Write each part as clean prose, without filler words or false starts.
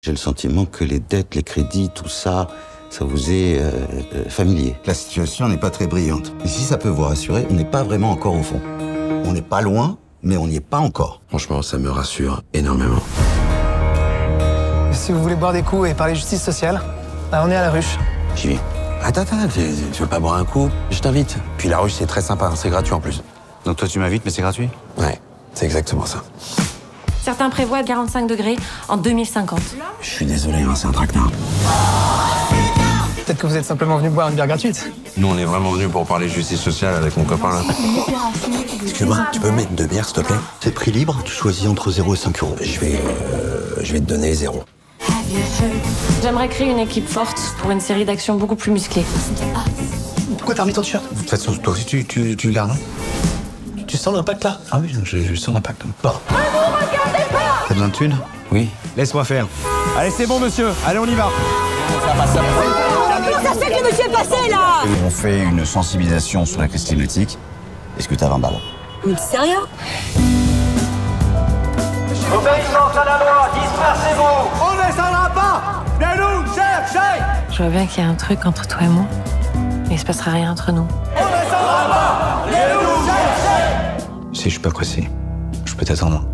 J'ai le sentiment que les dettes, les crédits, tout ça, ça vous est familier. La situation n'est pas très brillante. Et si ça peut vous rassurer, on n'est pas vraiment encore au fond. On n'est pas loin, mais on n'y est pas encore. Franchement, ça me rassure énormément. Si vous voulez boire des coups et parler justice sociale, là, on est à la ruche. J'y vais. Attends, tu veux pas boire un coup? Je t'invite. Puis la ruche, c'est très sympa, c'est gratuit en plus. Donc toi, tu m'invites, mais c'est gratuit? Ouais, c'est exactement ça. Certains prévoient 45 degrés en 2050. Je suis désolé, hein, c'est un traquenard. Peut-être que vous êtes simplement venu boire une bière gratuite. Nous, on est vraiment venus pour parler justice sociale avec mon copain, là. Excuse-moi, tu peux mettre 2 bières, s'il te plaît? C'est prix libre, tu choisis entre 0 et 5 euros. Je vais te donner 0. J'aimerais créer une équipe forte pour une série d'actions beaucoup plus musclées. Pourquoi t'as remis ton t-shirt? De toute façon, toi aussi, tu le gardes, hein? Tu sens l'impact là? Ah oui, je sens l'impact. Bon. T'as besoin de thunes? Oui. Laisse-moi faire. Allez, c'est bon, monsieur. Allez, on y va. Comment ça se fait que le monsieur est passé, là? On fait une sensibilisation sur la crise climatique. Est-ce que t'as 20 balles? Mais sérieux? Obéissance à la loi, dispersez-vous. On ne descendra pas. Venez nous chercher. Je vois bien qu'il y a un truc entre toi et moi, mais il se passera rien entre nous. On ne descendra pas. Venez nous chercher. Si je suis pas pressé, je peux t'attendre.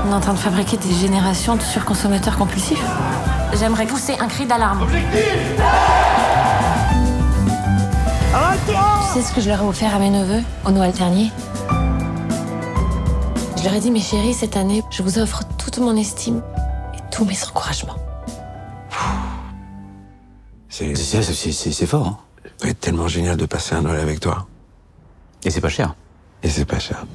On est en train de fabriquer des générations de surconsommateurs compulsifs. J'aimerais pousser un cri d'alarme. Tu sais ce que je leur ai offert à mes neveux au Noël dernier? Je leur ai dit, mes chéris, cette année, je vous offre toute mon estime et tous mes encouragements. C'est fort, hein? tellement génial de passer un Noël avec toi. Et c'est pas cher. Et c'est pas cher.